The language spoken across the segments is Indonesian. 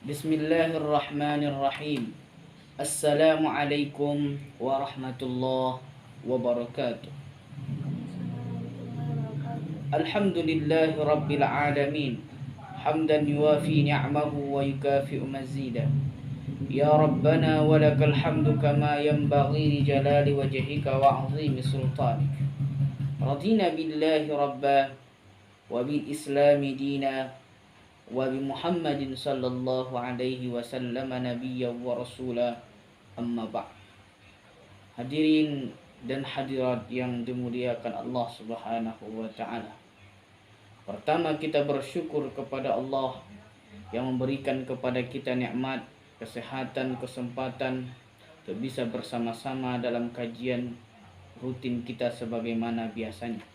Bismillahirrahmanirrahim. Assalamualaikum warahmatullahi wabarakatuh. Alhamdulillahi rabbil alamin. Hamdan yuwafi ni'amahu wa yukafi'u mazida. Ya Rabbana walakal hamdu kama yanbaghi li jalali wajhika wa 'azimi sultanik. Radina billahi rabba wa bil islami dina wa bi Muhammadin sallallahu alaihi wasallam nabiyya wa rasula, amma ba'd. Hadirin dan hadirat yang dimuliakan Allah Subhanahu wa taala. Pertama, kita bersyukur kepada Allah yang memberikan kepada kita nikmat, kesehatan, kesempatan untuk bisa bersama-sama dalam kajian rutin kita sebagaimana biasanya.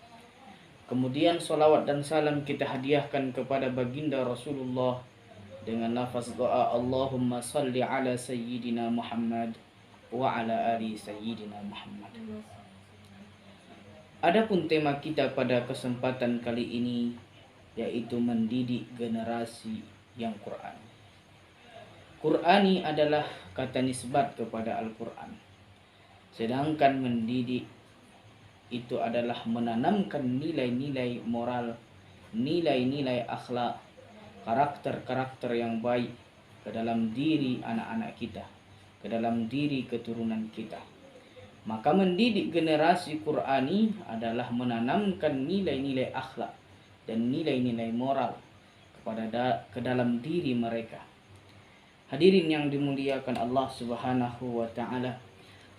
Kemudian salawat dan salam kita hadiahkan kepada baginda Rasulullah dengan lafaz doa Allahumma salli ala sayyidina Muhammad wa ala ali sayyidina Muhammad. Adapun tema kita pada kesempatan kali ini yaitu mendidik generasi yang Qur'ani. Qur'ani adalah kata nisbat kepada Al-Qur'an. Sedangkan mendidik itu adalah menanamkan nilai-nilai moral, nilai-nilai akhlak, karakter-karakter yang baik ke dalam diri anak-anak kita, ke dalam diri keturunan kita. Maka mendidik generasi Qur'ani adalah menanamkan nilai-nilai akhlak dan nilai-nilai moral ke dalam diri mereka. Hadirin yang dimuliakan Allah Subhanahu wa taala,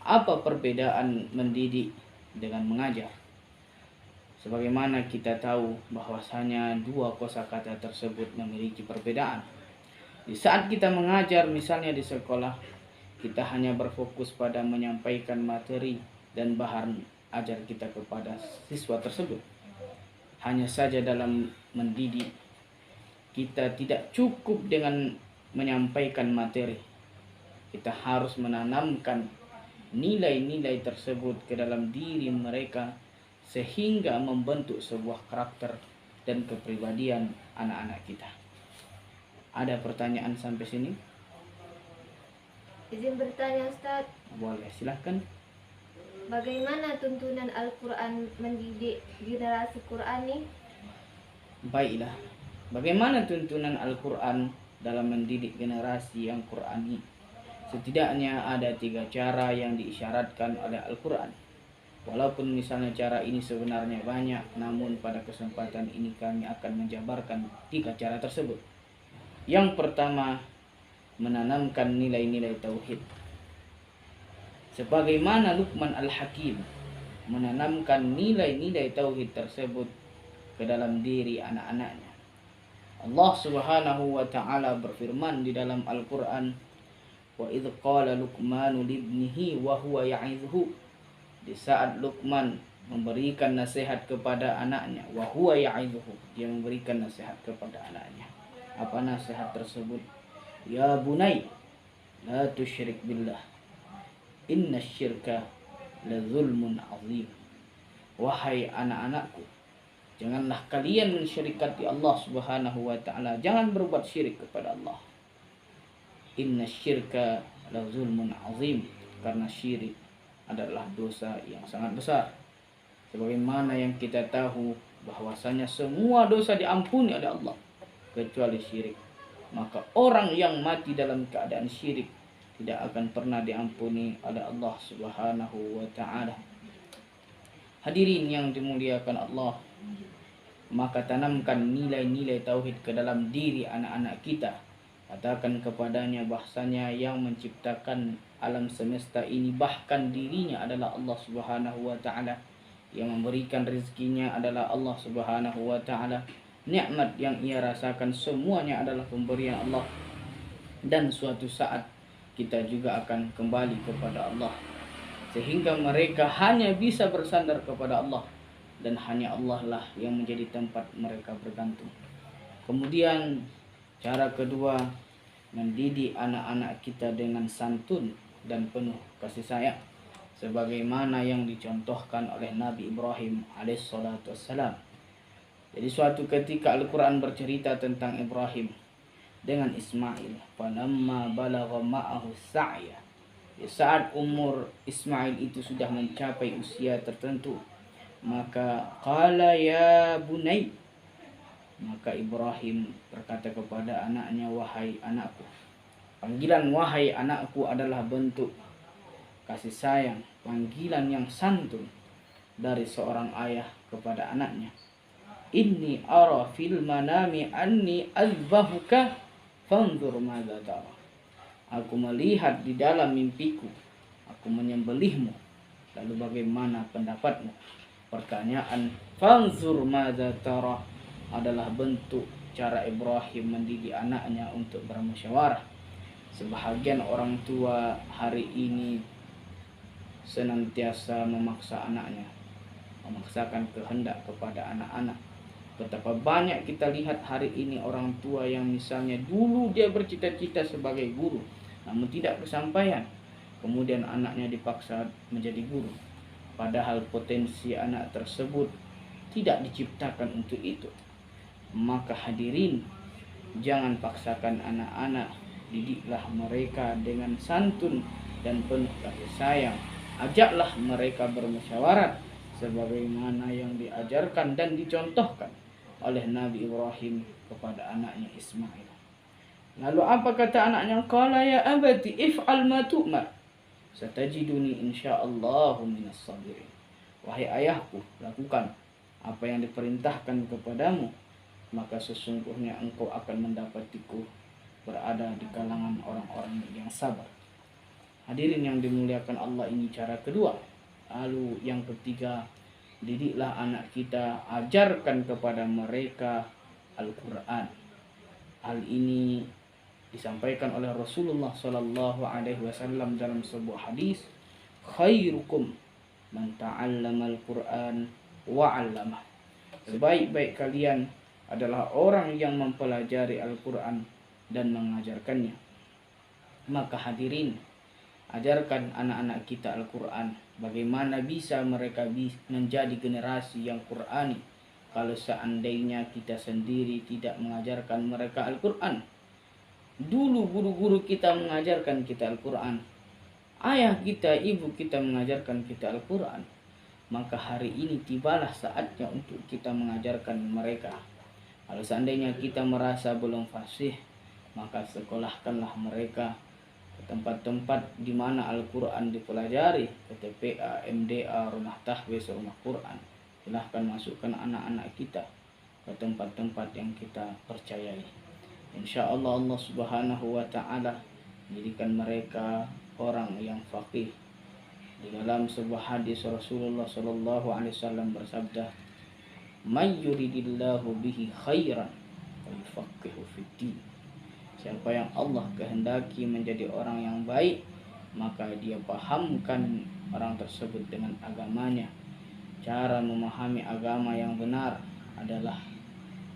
apa perbedaan mendidik dengan mengajar? Sebagaimana kita tahu bahwasanya dua kosakata tersebut memiliki perbedaan. Di saat kita mengajar, misalnya di sekolah, kita hanya berfokus pada menyampaikan materi dan bahan ajar kita kepada siswa tersebut. Hanya saja dalam mendidik, kita tidak cukup dengan menyampaikan materi. Kita harus menanamkan nilai-nilai tersebut ke dalam diri mereka sehingga membentuk sebuah karakter dan kepribadian anak-anak kita. Ada pertanyaan sampai sini? Izin bertanya, Ustaz. Boleh, silahkan. Bagaimana tuntunan Al-Quran mendidik generasi Qur'ani? Baiklah, bagaimana tuntunan Al-Quran dalam mendidik generasi yang Qur'ani? Setidaknya ada 3 cara yang diisyaratkan oleh Al-Quran. Walaupun misalnya cara ini sebenarnya banyak, namun pada kesempatan ini kami akan menjabarkan 3 cara tersebut. Yang pertama, menanamkan nilai-nilai tauhid. Sebagaimana Luqman Al-Hakim menanamkan nilai-nilai tauhid tersebut ke dalam diri anak-anaknya. Allah Subhanahu wa taala berfirman di dalam Al-Quran, wa idh qala Luqmanu libnihi wa huwa ya'idhuhu. Di saat Luqman memberikan nasihat kepada anaknya, wa huwa ya'idhuhu, dia memberikan nasihat kepada anaknya. Apa nasihat tersebut? Ya bunai, la tusyrik billah, inna syirka la zulmun azim. Wahai anak-anakku, janganlah kalian mensyirikati Allah Subhanahu wa taala, jangan berbuat syirik kepada Allah. Inna syirka la zulmun azim, karena syirik adalah dosa yang sangat besar. Sebagaimana yang kita tahu bahwasanya semua dosa diampuni oleh Allah kecuali syirik. Maka orang yang mati dalam keadaan syirik tidak akan pernah diampuni oleh Allah Subhanahu wa taala. Hadirin yang dimuliakan Allah, maka tanamkan nilai-nilai tauhid ke dalam diri anak-anak kita. Katakan kepadanya bahasanya yang menciptakan alam semesta ini, bahkan dirinya adalah Allah Subhanahu wa taala. Yang memberikan rezekinya adalah Allah Subhanahu wa taala. Nikmat yang ia rasakan semuanya adalah pemberian Allah. Dan suatu saat kita juga akan kembali kepada Allah. Sehingga mereka hanya bisa bersandar kepada Allah, dan hanya Allah lah yang menjadi tempat mereka bergantung. Kemudian cara kedua, mendidik anak-anak kita dengan santun dan penuh kasih sayang, sebagaimana yang dicontohkan oleh Nabi Ibrahim alaihissalatu wassalam. Jadi suatu ketika Al-Quran bercerita tentang Ibrahim. dengan Ismail. Falamma balagha ma'ahu sa'ya, saat umur Ismail itu sudah mencapai usia tertentu, maka qala ya bunai, maka Ibrahim berkata kepada anaknya, wahai anakku. Panggilan wahai anakku adalah bentuk kasih sayang, panggilan yang santun dari seorang ayah kepada anaknya. Inni ara fil manami anni azbahuka fanzur madza tara. Aku melihat di dalam mimpiku, aku menyembelihmu, lalu bagaimana pendapatmu? Pertanyaan fanzur madza tara adalah bentuk cara Ibrahim mendidik anaknya untuk bermusyawarah. Sebahagian orang tua hari ini senantiasa memaksa anaknya, memaksakan kehendak kepada anak-anak. Betapa banyak kita lihat hari ini orang tua yang misalnya dulu dia bercita-cita sebagai guru, namun tidak kesampaian. Kemudian anaknya dipaksa menjadi guru. Padahal potensi anak tersebut tidak diciptakan untuk itu. Maka hadirin, jangan paksakan anak-anak, didiklah mereka dengan santun dan penuh kasih sayang. Ajaklah mereka bermusyawarah sebagaimana yang diajarkan dan dicontohkan oleh Nabi Ibrahim kepada anaknya Ismail. Lalu apa kata anaknya? Qala ya abati if'al ma tu'mar, satajiduni insyaallahu minas sabirin. Wahai ayahku, lakukan apa yang diperintahkan kepadamu, maka sesungguhnya engkau akan mendapatiku berada di kalangan orang-orang yang sabar. Hadirin yang dimuliakan Allah, ini cara kedua. Lalu yang ketiga, didiklah anak kita, ajarkan kepada mereka Al-Quran. Hal ini disampaikan oleh Rasulullah Sallallahu Alaihi Wasallam dalam sebuah hadis, khairukum man ta'allama al-Quran wa 'allamah. Sebaik-baik kalian adalah orang yang mempelajari Al-Quran dan mengajarkannya. Maka hadirin, ajarkan anak-anak kita Al-Quran. Bagaimana bisa mereka menjadi generasi yang Qurani kalau seandainya kita sendiri tidak mengajarkan mereka Al-Quran? Dulu guru-guru kita mengajarkan kita Al-Quran, ayah kita, ibu kita mengajarkan kita Al-Quran. Maka hari ini tibalah saatnya untuk kita mengajarkan mereka. Kalau seandainya kita merasa belum fasih, maka sekolahkanlah mereka ke tempat-tempat di mana Al-Quran dipelajari, ke TPA, MDA, rumah tahfiz, rumah Quran. Silahkan masukkan anak-anak kita ke tempat-tempat yang kita percayai. Insya Allah Allah Subhanahu wa Ta'ala menjadikan mereka orang yang faqih. Di dalam sebuah hadis Rasulullah Sallallahu Alaihi Wasallam bersabda, "May yuridillahu bihi khairan yufaqihu fid-din." Siapa yang Allah kehendaki menjadi orang yang baik, maka dia pahamkan orang tersebut dengan agamanya. Cara memahami agama yang benar adalah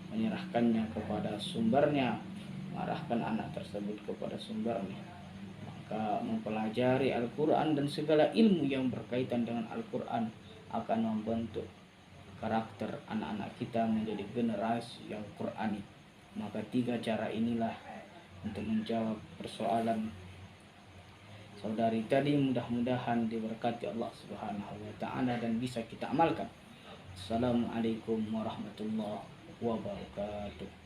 menyerahkannya kepada sumbernya, mengarahkan anak tersebut kepada sumbernya. Maka mempelajari Al-Quran dan segala ilmu yang berkaitan dengan Al-Quran akan membentuk karakter anak-anak kita menjadi generasi yang Qurani. Maka 3 cara inilah untuk menjawab persoalan saudari tadi. Mudah-mudahan diberkati Allah Subhanahu wa Ta'ala dan bisa kita amalkan. Assalamualaikum warahmatullahi wabarakatuh.